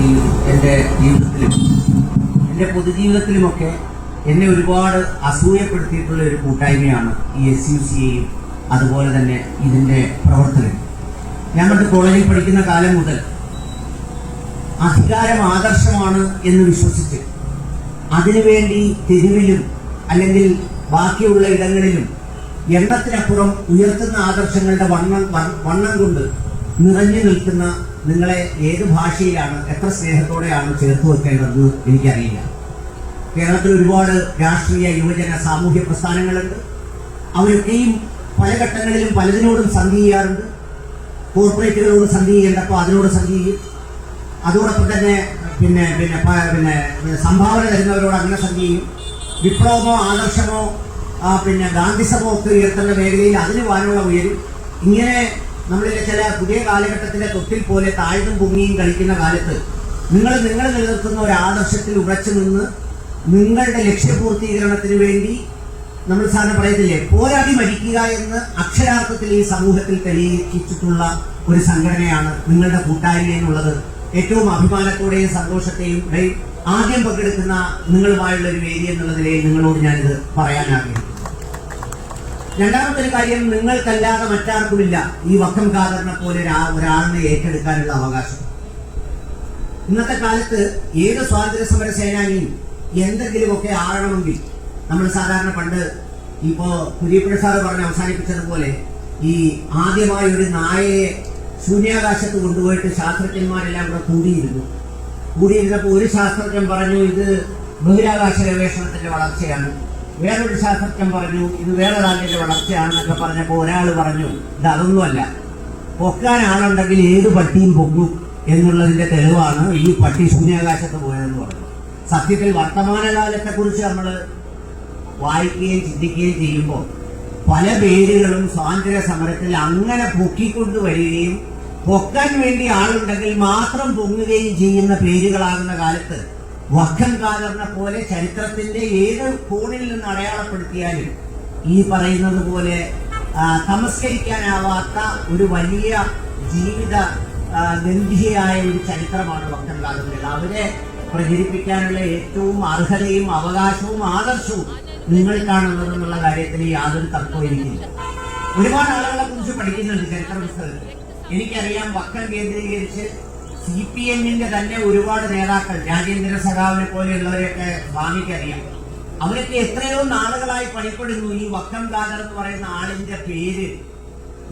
മേഖലയിലും എൻ്റെ ജീവിതത്തിലും എൻ്റെ പൊതുജീവിതത്തിലുമൊക്കെ എന്നെ ഒരുപാട് അസൂയപ്പെടുത്തിയിട്ടുള്ള ഒരു കൂട്ടായ്മയാണ് ഈ SUCA അതുപോലെ തന്നെ ഇതിൻ്റെ പ്രവർത്തകർ. ഞങ്ങളുടെ കോളേജിൽ പഠിക്കുന്ന കാലം മുതൽ അധികാരം ആദർശമാണ് എന്ന് വിശ്വസിച്ച് അതിനുവേണ്ടി തെരുവിലും അല്ലെങ്കിൽ ബാക്കിയുള്ള ഇടങ്ങളിലും എണ്ണത്തിനപ്പുറം ഉയർത്തുന്ന ആദർശങ്ങളുടെ വണ്ണം കൊണ്ട് നിറഞ്ഞു നിൽക്കുന്ന നിങ്ങളെ ഏത് ഭാഷയിലാണ് എത്ര സ്നേഹത്തോടെയാണ് ചേർത്ത് വെക്കേണ്ടതെന്ന് എനിക്കറിയില്ല. കേരളത്തിൽ ഒരുപാട് രാഷ്ട്രീയ യുവജന സാമൂഹ്യ പ്രസ്ഥാനങ്ങളുണ്ട്. അവരൊക്കെയും പല ഘട്ടങ്ങളിലും പലതിനോടും സന്ധി ചെയ്യാറുണ്ട്. കോർപ്പറേറ്റുകളോട് സന്ധി ചെയ്യേണ്ടപ്പോൾ അതിനോട് സന്ധി ചെയ്യും. അതോടൊപ്പം തന്നെ പിന്നെ പിന്നെ പിന്നെ സംഭാവന തരുന്നവരോട് അങ്ങനെ സന്ധി ചെയ്യും. വിപ്ലവമോ ആദർശമോ പിന്നെ ഗാന്ധിസമോ ഒക്കെ ഉയർത്തേണ്ട മേഖലയിൽ അതിന് വാനുള്ള ഉയരും. ഇങ്ങനെ നമ്മളിലെ ചില പുതിയ കാലഘട്ടത്തിലെ തൊട്ടിൽ പോലെ താഴ്ന്നും പൊങ്ങിയും കളിക്കുന്ന കാലത്ത് നിങ്ങൾ നിലനിർത്തുന്ന ഒരു ആദർശത്തിൽ ഉറച്ചു നിന്ന് നിങ്ങളുടെ ലക്ഷ്യപൂർത്തീകരണത്തിന് വേണ്ടി നമ്മൾ സാധാരണ പറയത്തില്ലേ, പോരാടി മരിക്കുക എന്ന് അക്ഷരാർത്ഥത്തിൽ ഈ സമൂഹത്തിൽ തെളിയിച്ചിട്ടുള്ള ഒരു സംഘടനയാണ് നിങ്ങളുടെ കൂട്ടായ്മ എന്നുള്ളത് ഏറ്റവും അഭിമാനത്തോടെയും സന്തോഷത്തെയും ആദ്യം പങ്കെടുക്കുന്ന നിങ്ങളുമായുള്ള ഒരു വേദി എന്നുള്ള നിലയിൽ നിങ്ങളോട് ഞാനിത് പറയാനാഗ്രഹിക്കുന്നു. രണ്ടാമത്തെ ഒരു കാര്യം, നിങ്ങൾക്കല്ലാതെ മറ്റാർക്കുമില്ല ഈ വക്കം ഖാദറിനെ പോലെ ഒരാളിനെ ഏറ്റെടുക്കാനുള്ള അവകാശം. ഇന്നത്തെ കാലത്ത് ഏത് സ്വാതന്ത്ര്യ സമര സേനാനിയും എന്തെങ്കിലുമൊക്കെ ആകണമെങ്കിൽ നമ്മൾ സാധാരണ പണ്ട് ഇപ്പോ കുര്യപ്പുഴ സാറ് പറഞ്ഞ് അവസാനിപ്പിച്ചതുപോലെ ഈ ആദ്യമായി ഒരു നായയെ ശൂന്യാകാശത്ത് കൊണ്ടുപോയിട്ട് ശാസ്ത്രജ്ഞന്മാരെല്ലാം കൂടെ കൂടിയിരുന്നപ്പോൾ ഒരു ശാസ്ത്രജ്ഞൻ പറഞ്ഞു ഇത് ബഹിരാകാശ ഗവേഷണത്തിന്റെ വളർച്ചയാണ്, വേറൊരു ശാസ്ത്രജ്ഞൻ പറഞ്ഞു ഇത് വേറൊരാളിന്റെ വളർച്ചയാണെന്നൊക്കെ പറഞ്ഞപ്പോൾ ഒരാൾ പറഞ്ഞു ഇത് അതൊന്നുമല്ല, പൊക്കാൻ ആളുണ്ടെങ്കിൽ ഏത് പട്ടിയും പൊങ്ങും എന്നുള്ളതിന്റെ തെളിവാണ് ഈ പട്ടി ശൂന്യാകാശത്ത് പോയതെന്ന് പറഞ്ഞു. സത്യത്തിൽ വർത്തമാനകാലത്തെ കുറിച്ച് നമ്മൾ വായിക്കുകയും ചിന്തിക്കുകയും ചെയ്യുമ്പോൾ പല പേരുകളും സ്വാതന്ത്ര്യ സമരത്തിൽ അങ്ങനെ പൊക്കിക്കൊണ്ടുവരികയും പൊക്കാൻ വേണ്ടി ആളുണ്ടെങ്കിൽ മാത്രം പൊങ്ങുകയും ചെയ്യുന്ന പേരുകളാകുന്ന കാലത്ത് വക്കം ഖാദറിനെ പോലെ ചരിത്രത്തിന്റെ ഏത് കോണിൽ നിന്ന് അടയാളപ്പെടുത്തിയാലും ഈ പറയുന്നത് പോലെ തമസ്കരിക്കാനാവാത്ത ഒരു വലിയ ജീവിത ഗന്ധിയായ ഒരു ചരിത്രമാണ് വക്കം ഖാദറിൻ്റെത്. അവരെ പ്രചരിപ്പിക്കാനുള്ള ഏറ്റവും അർഹതയും അവകാശവും ആദർശവും നിങ്ങൾക്കാണുള്ളതെന്നുള്ള കാര്യത്തിൽ യാതൊരു തർക്കവും എനിക്കില്ല. ഒരുപാട് ആളുകളെ കുറിച്ച് പഠിക്കുന്നുണ്ട് ചരിത്ര പുസ്തകത്തിൽ. എനിക്കറിയാം വക്കം കേന്ദ്രീകരിച്ച് CPM-ന്റെ തന്നെ ഒരുപാട് നേതാക്കൾ, രാജേന്ദ്ര സഖാവിനെ പോലെയുള്ളവരെയൊക്കെ സ്വാമിക്കറിയാം. അവരൊക്കെ എത്രയോ നാളുകളായി പണിപ്പെടുന്നു ഈ വക്കം ഖാദർ എന്ന് പറയുന്ന ആളിന്റെ പേര്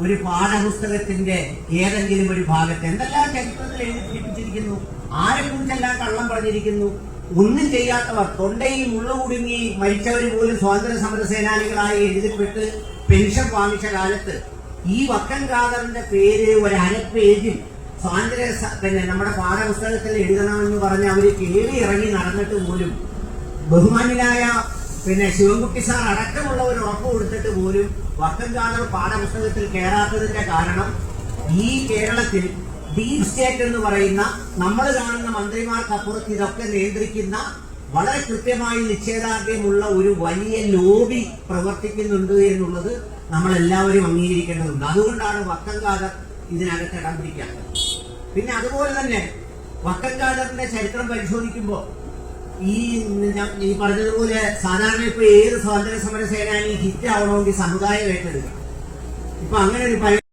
ഒരു പാഠപുസ്തകത്തിന്റെ ഏതെങ്കിലും ഒരു ഭാഗത്ത് എന്തെല്ലാം ചരിത്രത്തിൽ എഴുതിപ്പിച്ചിരിക്കുന്നു, ആരെക്കുറിച്ചെല്ലാം കള്ളം പറഞ്ഞിരിക്കുന്നു. ഒന്നും ചെയ്യാത്തവർ, തൊണ്ടയിൽ മുള്ളുകുടുങ്ങി മരിച്ചവർ പോലും സ്വാതന്ത്ര്യ സമര സേനാനികളായി എഴുതപ്പെട്ട് പെൻഷൻ വാങ്ങിച്ച കാലത്ത് ഈ വക്കം ഖാദറിന്റെ പേര് ഒരു അരപ്പേജിൽ സ്വാതന്ത്ര്യ നമ്മുടെ പാഠപുസ്തകത്തിൽ എഴുതണമെന്ന് പറഞ്ഞ് അവര് കേറി ഇറങ്ങി നടന്നിട്ട് പോലും ബഹുമാന്യനായ ശിവൻകുട്ടി സാർ അടക്കമുള്ളവർ ഉറപ്പ് കൊടുത്തിട്ട് പോലും വക്കം ഖാദർ പാഠപുസ്തകത്തിൽ കയറാത്തതിന്റെ കാരണം ഈ കേരളത്തിൽ ഡീപ് സ്റ്റേറ്റ് എന്ന് പറയുന്ന നമ്മൾ കാണുന്ന മന്ത്രിമാർക്കപ്പുറത്ത് ഇതൊക്കെ നിയന്ത്രിക്കുന്ന വളരെ കൃത്യമായി നിശ്ചയദാർഢ്യമുള്ള ഒരു വലിയ ലോബി പ്രവർത്തിക്കുന്നുണ്ട് എന്നുള്ളത് നമ്മളെല്ലാവരും അംഗീകരിക്കേണ്ടതുണ്ട്. അതുകൊണ്ടാണ് വക്കം ഖാദർ ഇതിനകത്ത് ഇടം പിടിക്കാത്തത്. പിന്നെ അതുപോലെ തന്നെ വക്കം ഖാദറിന്റെ ചരിത്രം പരിശോധിക്കുമ്പോൾ ഈ പറഞ്ഞതുപോലെ സാധാരണ ഇപ്പൊ ഏത് സ്വാതന്ത്ര്യ സമര സേനാനി ഹിറ്റ് ആവണമെങ്കിൽ സമുദായം ഏറ്റെടുക്കണം. ഇപ്പൊ അങ്ങനെ ഒരു